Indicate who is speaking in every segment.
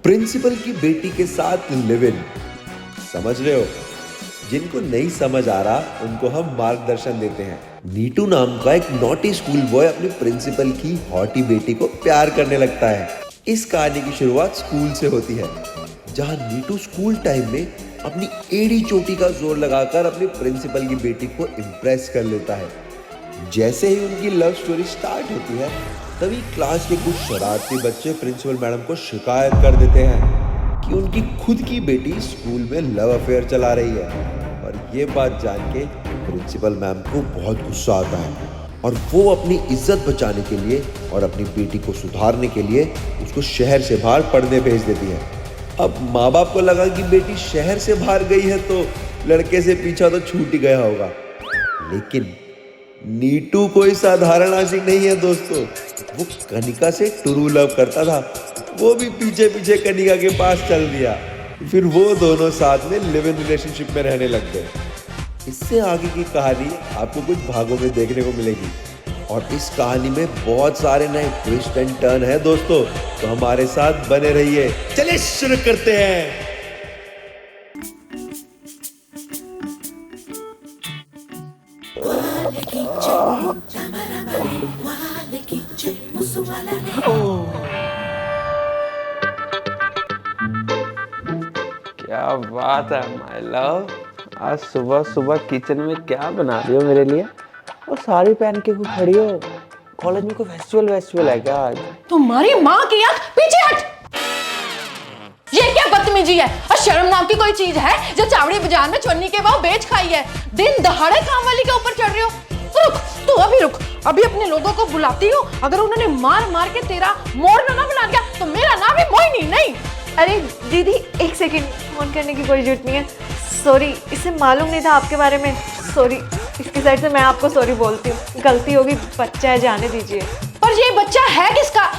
Speaker 1: Principal की बेटी के साथ लिव इन। समझ रहे हो? जिनको नहीं समझ आ रहा उनको हम मार्गदर्शन देते हैं। नीटू नाम का एक नॉटी स्कूल बॉय अपनी प्रिंसिपल की हॉटी बेटी को प्यार करने लगता है। इस कहानी की शुरुआत स्कूल से होती है, जहां नीटू स्कूल टाइम में अपनी एड़ी चोटी का जोर लगाकर अपनी प्रिंसिपल की बेटी को इम्प्रेस कर लेता है। जैसे ही उनकी लव स्टोरी स्टार्ट होती है, तभी क्लास के कुछ शरारती बच्चे प्रिंसिपल मैडम को शिकायत कर देते हैं कि उनकी खुद की बेटी स्कूल में लव अफेयर चला रही है। और ये बात जान के प्रिंसिपल मैम को बहुत गुस्सा आता है और वो अपनी इज्जत बचाने के लिए और अपनी बेटी को सुधारने के लिए उसको शहर से बाहर पढ़ने भेज देती है। अब माँ बाप को लगा कि बेटी शहर से बाहर गई है तो लड़के से पीछा तो छूट ही गया होगा, लेकिन नीटू कोई साधारण आशिक नहीं है दोस्तों। वो कनिका से ट्रू लव करता था। वो भी पीछे पीछे कनिका के पास चल दिया। फिर वो दोनों साथ में लिव इन रिलेशनशिप में रहने लग गए। इससे आगे की कहानी आपको कुछ भागों में देखने को मिलेगी और इस कहानी में बहुत सारे नए ट्विस्ट एंड टर्न है दोस्तों, तो हमारे साथ बने रहिए। चलिए शुरू करते हैं।
Speaker 2: क्या बात है माय लव, आज सुबह सुबह किचन में क्या बना रही हो मेरे लिए? और साड़ी पहन के क्यों खड़ी हो? कॉलेज में कोई फेस्टिवल है क्या आज?
Speaker 3: तुम्हारी माँ की आंख पीछे हट। ये क्या बदतमीजी है? और शर्म नाम की कोई चीज है जो चावड़ी बाजार में चुन्नी के भाव बेच खाई है? दिन दहाड़े काम वाली के ऊपर चढ़ रही हो। रुक, तू अभी रुक, अभी अपने लोगों को बुलाती हूँ। अगर उन्होंने मार मार के तेरा मोरना ना बना दिया तो मेरा नाम है मोहिनी नहीं।
Speaker 4: अरे दीदी एक सेकंड, फोन करने की कोई जरूरत नहीं है। सॉरी, इसे मालूम नहीं था आपके बारे में। सॉरी, इसकी साइड से मैं आपको सॉरी बोलती हूँ। गलती होगी, बच्चा है, जाने दीजिए।
Speaker 3: पर ये बच्चा है किसका?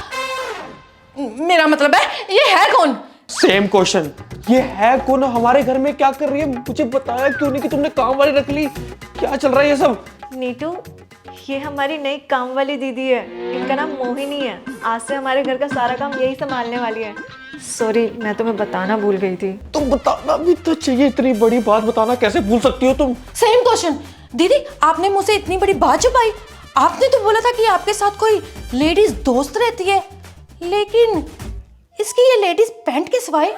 Speaker 3: मेरा मतलब है ये है कौन?
Speaker 2: सेम क्वेश्चन, ये है कौन? हमारे घर में क्या कर रही है? मुझे बताया क्यों नहीं कि तुमने काम वाली रख ली? क्या चल रहा है ये सब?
Speaker 4: नीटू, ये हमारी नई काम वाली दीदी है। इनका नाम मोहिनी है। आज से हमारे घर का सारा काम यही संभालने वाली है। सॉरी, मैं तुम्हें बताना भूल गई थी।
Speaker 2: तुम बताना भी तो चाहिए, इतनी बड़ी बात बताना कैसे भूल सकती हो तुम?
Speaker 3: Same question. दीदी, आपने मुझसे इतनी बड़ी बात छुपाई। आपने तो बोला था कि आपके साथ कोई लेडीज दोस्त रहती है, लेकिन इसकी ये लेडीज पैंट के सिवाय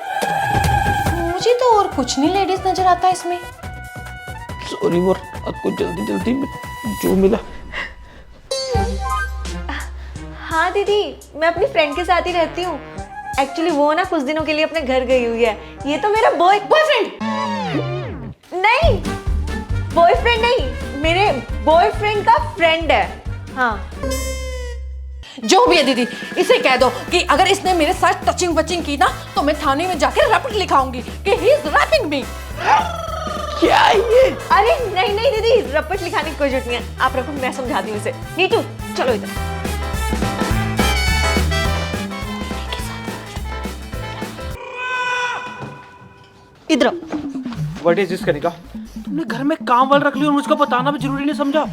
Speaker 3: मुझे तो और कुछ नहीं लेडीज नजर आता इसमें।
Speaker 2: सॉरी, वो रात को जल्दी जल्दी में जो मिला।
Speaker 4: हाँ दीदी, मैं अपनी फ्रेंड के साथ ही रहती हूँ। एक्चुअली वो ना कुछ दिनों के लिए अपने घर गई हुई है। ये तो मेरा बॉयफ्रेंड नहीं, बॉयफ्रेंड नहीं, मेरे बॉयफ्रेंड का फ्रेंड है। हाँ,
Speaker 3: जो भी है दीदी, इसे कह दो कि अगर इसने मेरे साथ टचिंग वचिंग की ना तो मैं थाने में जाकर रिपोर्ट लिखाऊंगी कि ही इज रैपिंग मी।
Speaker 2: क्या ये?
Speaker 4: अरे नहीं नहीं दीदी, रपट लिखाने की कोई जरूरत नहीं है। आप रखो, मैं समझाती हूँ इसे। नीटू चलो इधर। इधर
Speaker 2: व्हाट इज दिस कनिका? तुमने घर में काम वाल रख लिया और मुझको बताना भी जरूरी नहीं समझा?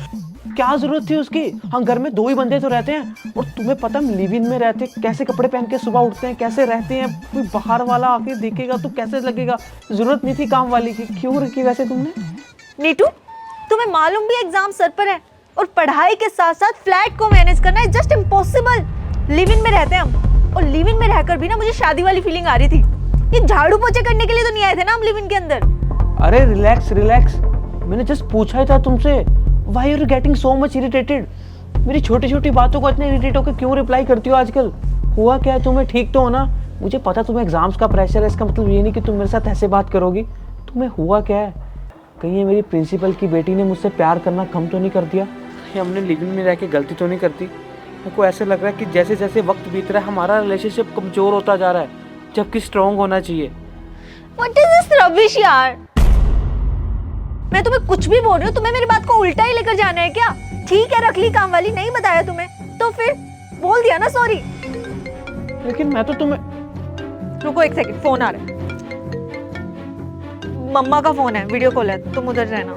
Speaker 2: क्या जरूरत थी उसकी? हम घर में दो ही बंदे तो रहते हैं और तुम्हें पता हम लिव इन में रहते हैं, कैसे कपड़े पहन के सुबह उठते हैं, कैसे रहते हैं। कोई बाहर वाला आके देखेगा तो कैसे लगेगा? जरूरत नहीं थी काम वाली की। क्यों रखी वैसे तुमने?
Speaker 4: नीटू, तुम्हें मालूम भी एग्जाम सर पर है और पढ़ाई के साथ साथ फ्लैट को मैनेज करना है जस्ट इम्पॉसिबल। लिव इन में रहते हैं हम, और लिव इन में रहकर भी ना मुझे शादी वाली फीलिंग आ रही थी। ये झाड़ू पोछे करने के लिए तो नहीं आए थे ना हम लिव इन के अंदर।
Speaker 2: अरे रिलैक्स रिलैक्स, मैंने जस्ट पूछा ही था तुमसे। Why are you getting so much irritated? मेरी छोटी छोटी बातों को इतने इरिटेट होकर क्यों रिप्लाई करती हो आजकल? हुआ क्या है तुम्हें? ठीक तो हो ना? मुझे पता तुम्हें एग्जाम्स का प्रेशर है, इसका मतलब ये नहीं कि तुम मेरे साथ ऐसे बात करोगी। तुम्हें हुआ क्या है? कहीं ये मेरी प्रिंसिपल की बेटी ने मुझसे प्यार करना कम तो नहीं कर दिया? ये हमने लिव इन में रह के गलती तो नहीं करती? मेरे को ऐसे लग रहा है कि जैसे जैसे वक्त बीत रहा है हमारा रिलेशनशिप कमजोर होता जा रहा है, जबकि स्ट्रॉन्ग होना चाहिए।
Speaker 4: What is this rubbish यार? मैं तुम्हें कुछ भी बोल रही हूँ, तुम्हें मेरी बात को उल्टा ही लेकर जाना है क्या? ठीक है, रख ली काम वाली, नहीं बताया तुम्हें तो फिर बोल दिया ना सॉरी।
Speaker 2: लेकिन मैं तो तुम्हें।
Speaker 4: रुको एक सेकंड, फोन आ रहा है। मम्मा का फोन है, वीडियो कॉल है, तुम उधर रहना।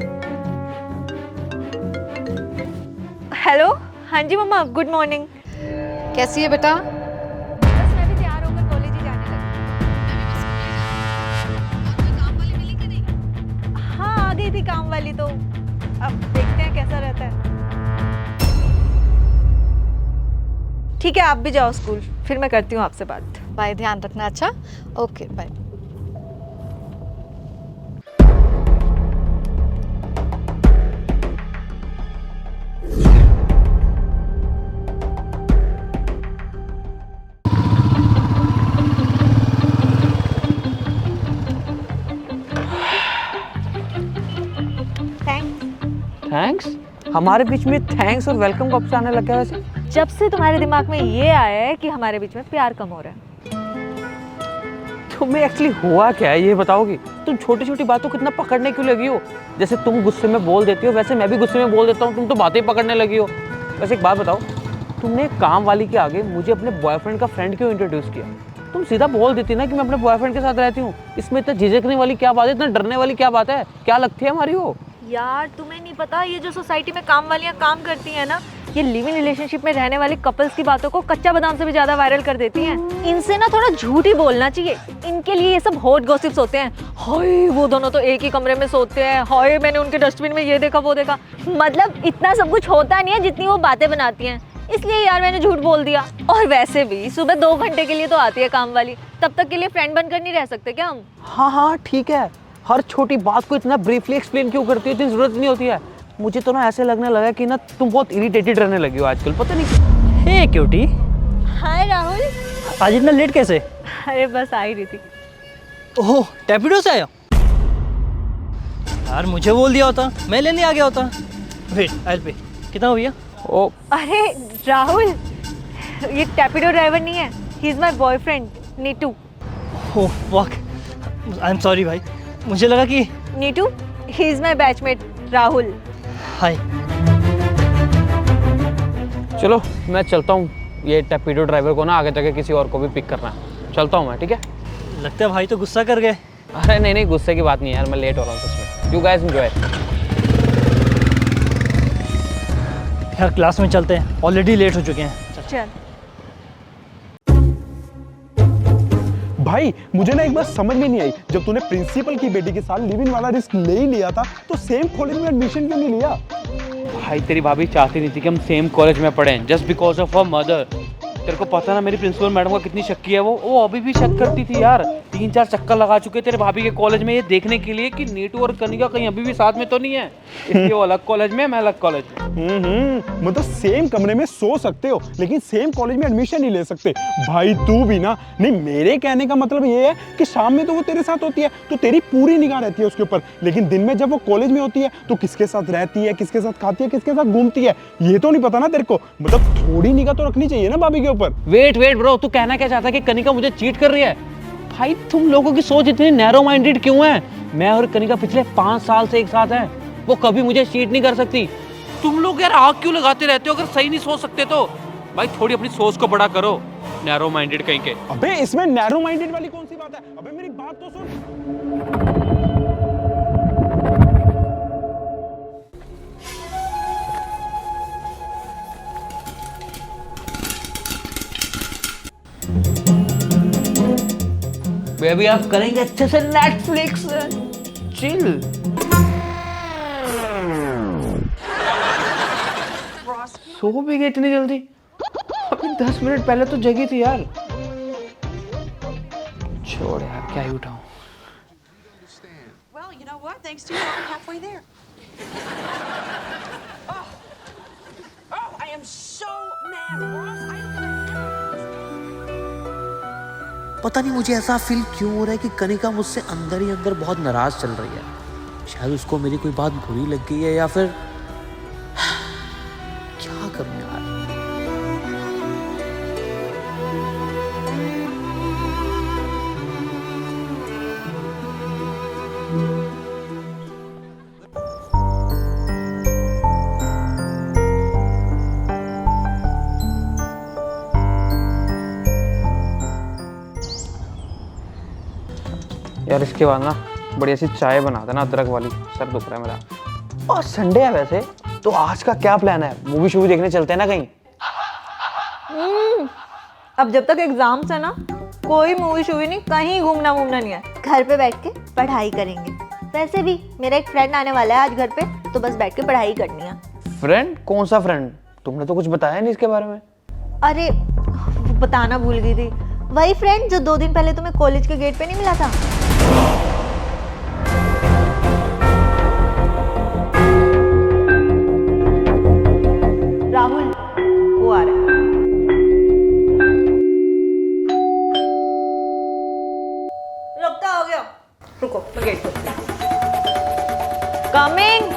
Speaker 4: हेलो, हाँ जी मम्मा, गुड मॉर्निंग।
Speaker 5: कैसी है बेटा?
Speaker 4: बस मैं भी तैयार होकर कॉलेज ही जाने लगी। की थी काम वाली, तो अब देखते हैं कैसा रहता है। ठीक है, आप भी जाओ स्कूल, फिर मैं करती हूँ आपसे बात।
Speaker 3: बाय, ध्यान रखना। अच्छा, ओके, बाय।
Speaker 2: थैंक्स? हमारे बीच में थैंक्स और वेलकम कब से आने लग गया वैसे?
Speaker 4: जब से तुम्हारे दिमाग में ये आया है कि हमारे बीच में प्यार कम हो रहा है।
Speaker 2: तुम्हें एक्चुअली हुआ क्या है ये बताओगी? तुम छोटी छोटी बातों को इतना पकड़ने क्यों लगी हो? जैसे तुम गुस्से में बोल देती हो वैसे मैं भी गुस्से में बोल देता हूँ, तुम तो बातें पकड़ने लगी हो। वैसे एक बात बताओ, तुमने काम वाली के आगे मुझे अपने बॉयफ्रेंड का फ्रेंड क्यों इंट्रोड्यूस किया? तुम सीधा बोल देती ना कि मैं अपने बॉयफ्रेंड के साथ रहती हूँ। इसमें इतना झिझकने वाली क्या बात है, इतना डरने वाली क्या बात है? क्या लगती है हमारी वो?
Speaker 4: यार तुम्हें नहीं पता, ये जो सोसाइटी में काम वालियां काम करती हैं ना, ये लिव इन रिलेशनशिप में रहने वाले कपल्स की बातों को कच्चा बादाम से भी ज्यादा वायरल कर देती हैं। इनसे ना थोड़ा झूठ ही बोलना चाहिए। इनके लिए ये सब हॉट गॉसिप्स होते हैं। हाय वो दोनों तो एक ही कमरे में सोते हैं, हाय मैंने उनके डस्टबिन में ये देखा वो देखा। मतलब इतना सब कुछ होता नहीं है जितनी वो बातें बनाती हैं। इसलिए यार मैंने झूठ बोल दिया। और वैसे भी सुबह 2 घंटे के लिए तो आती है काम वाली, तब तक के लिए फ्रेंड बनकर नहीं रह सकते क्या हम?
Speaker 2: हाँ ठीक है, हर छोटी बात को इतना ब्रीफली एक्सप्लेन क्यों करती हो? इतनी जरूरत नहीं होती है। मुझे तो ना ऐसे लगने लगा कि ना तुम बहुत इरिटेटेड रहने लगी हो आजकल, पता नहीं।
Speaker 5: हे क्यूटी,
Speaker 4: हाय राहुल।
Speaker 5: आज इतना लेट कैसे?
Speaker 4: अरे बस आ ही रही थी।
Speaker 5: ओह, टैपिडो से आया? यार मुझे बोल दिया होता, मैं लेने आ गया होता। वेट, आई पे। कितना हो भैया?
Speaker 2: ओ
Speaker 4: अरे राहुल, ये टैपिडो ड्राइवर नहीं है, he is my boyfriend Neetu.
Speaker 5: Oh fuck, I am sorry भाई, मुझे लगा कि
Speaker 4: Neetu, he is my batchmate Rahul.
Speaker 5: Hi.
Speaker 2: चलो मैं चलता हूँ, ये टैपिडो ड्राइवर को ना आगे जाके किसी और को भी पिक करना है। चलता हूँ मैं, ठीक है?
Speaker 5: लगता है भाई तो गुस्सा कर गए।
Speaker 2: अरे नहीं गुस्से की बात नहीं है यार, मैं लेट हो रहा हूँ सच में। You guys enjoy.
Speaker 5: यार क्लास में चलते हैं, ऑलरेडी लेट हो चुके हैं।
Speaker 4: चल।
Speaker 6: भाई मुझे ना एक बात समझ में नहीं आई, जब तूने प्रिंसिपल की बेटी के साथ लिव इन वाला रिस्क ले ही लिया था तो सेम कॉलेज में एडमिशन क्यों नहीं लिया?
Speaker 2: भाई तेरी भाभी चाहती नहीं थी कि हम सेम कॉलेज में पढ़ें, just because of her mother. तेरे को पता ना मेरी प्रिंसिपल मैडम का कितनी शक्की है वो अभी भी शक करती थी यार। 3-4 चक्कर लगा चुके तेरे भाभी के कॉलेज में ये देखने के लिए कि नीटू और कनिका कहीं अभी भी साथ में तो नहीं है। इसलिए वो अलग कॉलेज में, मैं अलग कॉलेज में।
Speaker 6: मतलब सेम कमरे में सो सकते हो लेकिन सेम कॉलेज में एडमिशन नहीं ले सकते। भाई तू भी ना, नहीं मेरे कहने का मतलब ये है कि शाम में तो वो तेरे साथ होती है तो तेरी पूरी निगाह रहती है उसके ऊपर, लेकिन दिन में जब वो कॉलेज में होती है तो किसके साथ रहती है, किसके साथ खाती है, किसके साथ घूमती है, ये तो नहीं पता ना तेरे को। मतलब थोड़ी निगाह तो रखनी चाहिए ना भाभी के ऊपर।
Speaker 2: वेट ब्रो, तू कहना क्या चाहता है कि कनिका मुझे चीट कर रही है? भाई तुम लोगों की सोच इतनी नैरो माइंडेड क्यों है? मैं और कनिका पिछले 5 साल से एक साथ हैं, वो कभी मुझे चीट नहीं कर सकती। तुम लोग यार आग क्यों लगाते रहते हो अगर सही नहीं सोच सकते तो? भाई थोड़ी अपनी सोच को बड़ा करो, नैरो माइंडेड कहीं के।
Speaker 6: अबे इसमें नैरो माइंडेड वाली कौन सी बात है? अबे मेरी बात तो सुन।
Speaker 2: बेबी आप करेंगे अच्छे से नेटफ्लिक्स चिल। सो भी गई इतनी जल्दी? अभी 10 मिनट पहले तो जगी थी यार। छोड़ यार, क्या ही उठाऊं।
Speaker 7: Well, you know what? Thanks to you, I'm halfway there. Oh, I am so mad, Ross. I am gonna.
Speaker 8: पता नहीं मुझे ऐसा फील क्यों हो रहा है कि कनिका मुझसे अंदर ही अंदर बहुत नाराज चल रही है। शायद उसको मेरी कोई बात बुरी लग गई है या फिर क्या करूं यार।
Speaker 2: यार इसके बाद ना बढ़िया सी चाय बना देना अदरक वाली, सर दुख रहा है मेरा। और संडे है वैसे, तो आज का क्या प्लान है? मूवी शूवी देखने चलते हैं ना कहीं?
Speaker 4: अब जब तक एग्जाम्स है ना, कोई मूवी शूवी नहीं, कहीं घूमना नहीं है। घर पे बैठ के पढ़ाई करेंगे। वैसे भी मेरा एक फ्रेंड आने वाला है आज घर पे, तो बस बैठ के पढ़ाई करनी है।
Speaker 2: फ्रेंड? कौन सा फ्रेंड? तुमने तो कुछ बताया नहीं इसके बारे में।
Speaker 4: अरे वो बताना भूल गई थी, वही फ्रेंड जो 2 दिन पहले तुम्हें कॉलेज के गेट पे नहीं मिला था। राहुल, वो आ रहा है। लगता हो गया, रुको मैं गेट खोलती हूँ। Coming.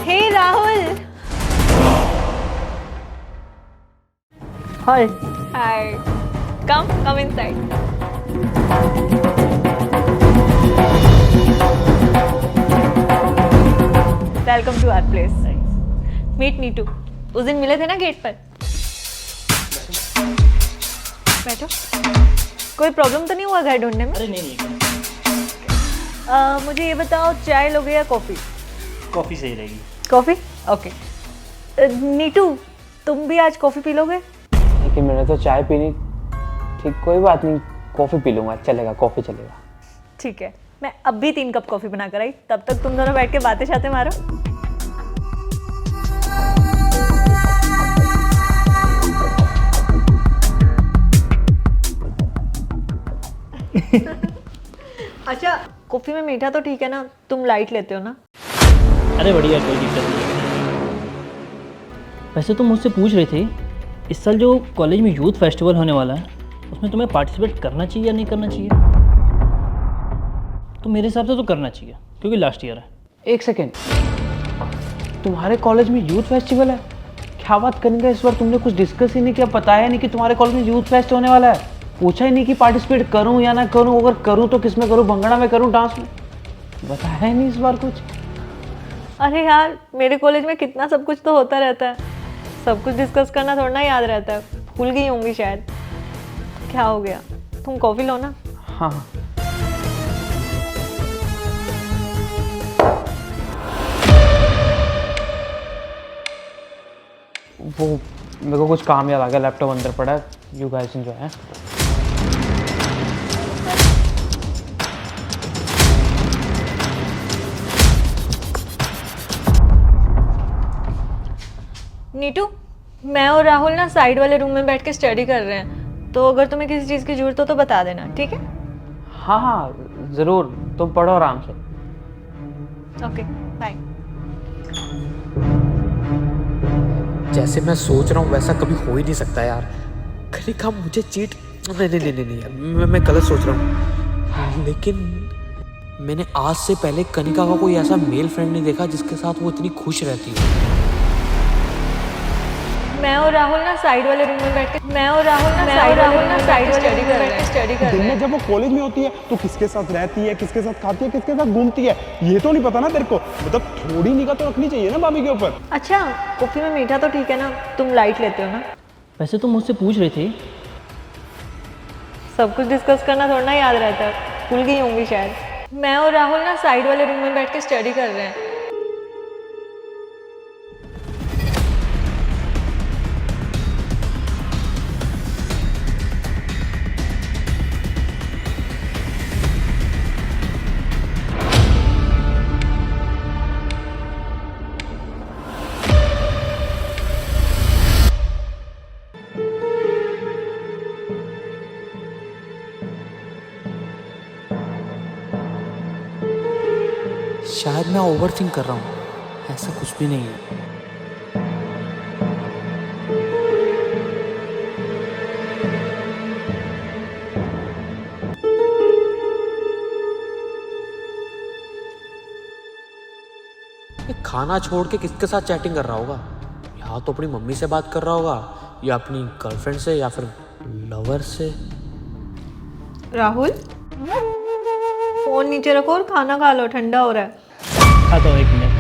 Speaker 4: Hey Rahul.
Speaker 2: Hi.
Speaker 4: Hi, come inside. Welcome to our place. Meet Neetu. उस दिन मिले थे ना गेट पर। बैठो। कोई प्रॉब्लम तो नहीं हुआ घर ढूंढने में?
Speaker 5: अरे नहीं
Speaker 4: मुझे ये बताओ, चाय लोगे या कॉफी?
Speaker 5: कॉफ़ी सही रहेगी।
Speaker 4: कॉफी? ओके। नीटू, तुम भी आज कॉफी पी लोगे?
Speaker 2: लेकिन मैंने तो चाय पीनी। ठीक, कोई बात नहीं, कॉफी पी लूंगा, चलेगा, कॉफी चलेगा।
Speaker 4: ठीक है, मैं अब भी 3 कप कॉफी बना कर आई, तब तक तुम दोनों बैठ के बातें शातें मारो। अच्छा, कॉफी में मीठा तो ठीक है ना, तुम लाइट लेते हो ना?
Speaker 5: अरे बढ़िया, कोई दिक्कत नहीं। वैसे तुम मुझसे पूछ रहे थे इस साल जो कॉलेज में यूथ फेस्टिवल होने वाला है उसमें तुम्हें पार्टिसिपेट करना चाहिए या नहीं करना चाहिए? तो मेरे हिसाब से तो करना चाहिए क्योंकि लास्ट ईयर है।
Speaker 2: एक सेकेंड, तुम्हारे कॉलेज में यूथ फेस्टिवल है? क्या बात करेंगे, इस बार तुमने कुछ डिस्कस ही नहीं किया, बताया नहीं कि तुम्हारे कॉलेज में यूथ फेस्ट होने वाला है, पूछा ही नहीं कि पार्टिसिपेट करूं या ना करूं, अगर करूं तो किस में करूं, भंगड़ा में करूं, डांस में, बताया ही नहीं इस बार कुछ।
Speaker 4: अरे यार, मेरे कॉलेज में कितना सब कुछ तो होता रहता है, सब कुछ डिस्कस करना थोड़ा ना याद रहता है, भूल गई होंगी शायद। क्या हो गया, तुम कॉफी लो ना।
Speaker 2: हाँ। वो मेरे को कुछ काम याद आ गया, लैपटॉप अंदर पड़ा है, यू गाइस एंजॉय है।
Speaker 4: नीटू, मैं और राहुल ना साइड वाले रूम में बैठ के स्टडी कर रहे हैं, तो अगर तुम्हें किसी चीज़ की जरूरत हो तो बता देना, ठीक है?
Speaker 2: हाँ हाँ ज़रूर, तुम पढ़ो आराम से।
Speaker 4: Okay, bye.
Speaker 8: जैसे मैं सोच रहा हूँ वैसा कभी हो ही नहीं सकता यार। कनिका मुझे चीट, नहीं नहीं नहीं नहीं यार, मैं गलत सोच रहा हूँ। लेकिन मैंने आज से पहले कनिका का कोई ऐसा मेल फ्रेंड नहीं देखा जिसके साथ वो इतनी खुश रहती है।
Speaker 4: मैं और राहुल ना साइड वाले रूम में बैठ के साइड वाले रूम में स्टडी कर रहे
Speaker 6: दिन में
Speaker 4: हैं।
Speaker 6: जब वो कॉलेज में होती है तो किसके साथ रहती है, किसके साथ खाती है, किसके साथ घूमती है, ये तो नहीं पता ना तेरे को। मतलब थोड़ी निगाह तो रखनी चाहिए ना भाभी के ऊपर।
Speaker 4: अच्छा, कॉफी में मीठा तो ठीक है ना, तुम लाइट लेते हो ना?
Speaker 5: वैसे तुम मुझसे पूछ रहे थे
Speaker 4: सब कुछ डिस्कस करना थोड़ा ना याद रहता है, भूल गई होंगी शायद। मैं और राहुल ना साइड वाले रूम में बैठ के स्टडी कर रहे हैं।
Speaker 8: शायद मैं ओवर थिंक कर रहा हूँ, ऐसा कुछ भी नहीं है। ये खाना छोड़ के किसके साथ चैटिंग कर रहा होगा? या तो अपनी मम्मी से बात कर रहा होगा, या अपनी गर्लफ्रेंड से, या फिर लवर से।
Speaker 4: राहुल, फोन नीचे रखो और खाना खा लो, ठंडा हो रहा है।
Speaker 5: खाता हूँ, 1 मिनट।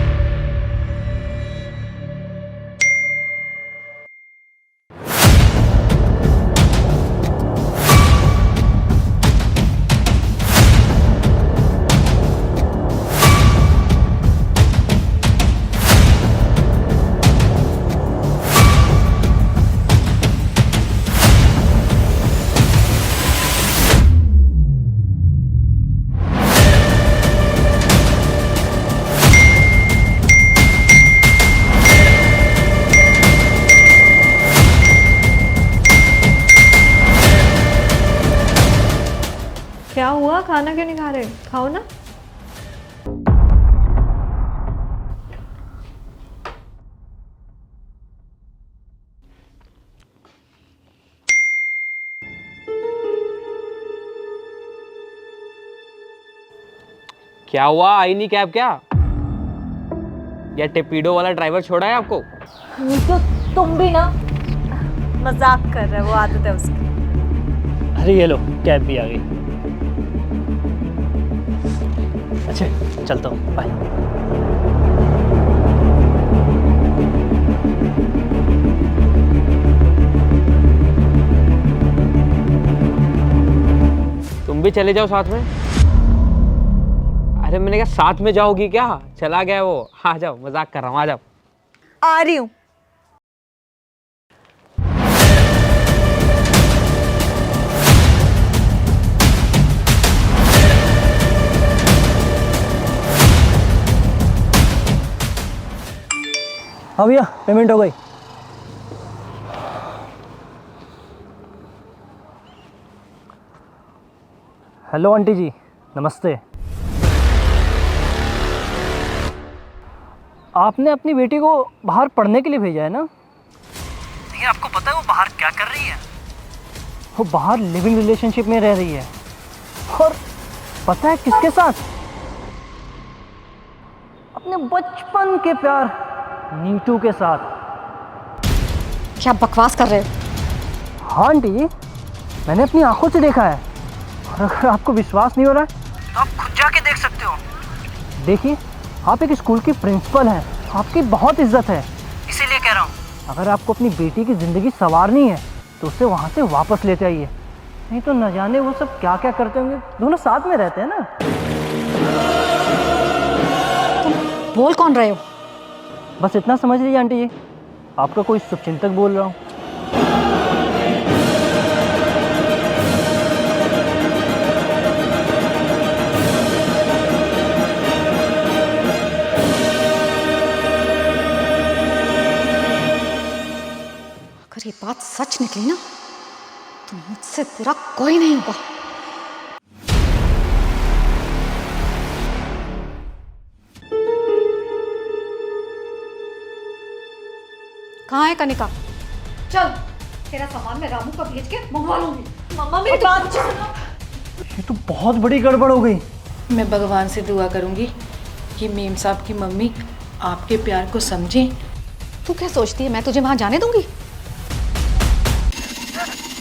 Speaker 4: क्या हुआ, खाना क्यों नहीं खा रहे? खाओ ना।
Speaker 2: क्या हुआ, आई नहीं कैब क्या? या टेपीडो वाला ड्राइवर छोड़ा है आपको?
Speaker 4: तो तुम भी ना मजाक कर रहे हो, वो आदत है उसकी।
Speaker 5: अरे ये लो, कैब भी आ गई। अच्छा चलता हूँ, बाय।
Speaker 2: तुम भी चले जाओ साथ में। अरे मैंने कहा साथ में जाओगी क्या? चला गया वो। आ जाओ, मजाक कर रहा हूँ, आ जाओ।
Speaker 4: आ रही हूँ।
Speaker 5: हाँ भैया, पेमेंट हो गई। हेलो आंटी जी, नमस्ते। आपने अपनी बेटी को बाहर पढ़ने के लिए भेजा है ना? लेकिन आपको पता है वो बाहर क्या कर रही है? वो बाहर लिविंग रिलेशनशिप में रह रही है। और पता है किसके साथ? अपने बचपन के प्यार नीटू के साथ।
Speaker 3: क्या बकवास कर रहे हो?
Speaker 5: हाँ आंटी जी, मैंने अपनी आंखों से देखा है। और अगर आपको विश्वास नहीं हो रहा है तो आप खुद जाके देख सकते हो। देखिए, आप एक स्कूल की प्रिंसिपल हैं, आपकी बहुत इज्जत है, इसीलिए कह रहा हूँ अगर आपको अपनी बेटी की ज़िंदगी संवारनी है तो उसे वहाँ से वापस ले जाइए, नहीं तो न जाने वो सब क्या क्या करते होंगे। दोनों साथ में रहते हैं ना।
Speaker 3: बोल कौन रहे हो?
Speaker 5: बस इतना समझ लीजिए आंटी जी, आपका कोई शुभचिंतक बोल रहा हूँ।
Speaker 3: अगर ये बात सच निकली ना तो मुझसे बुरा कोई नहीं होगा। कहाँ है कनिका? चल, तेरा सामान मैं रामू का भेज के मंगवा लूंगी।
Speaker 4: मम्मा मेरी बात सुनो।
Speaker 5: ये तो बहुत बड़ी गड़बड़ हो गई।
Speaker 9: मैं भगवान से दुआ करूंगी कि मेम साहब की मम्मी आपके प्यार को समझें।
Speaker 3: तू क्या सोचती है मैं तुझे वहां जाने दूंगी?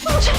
Speaker 3: मुझे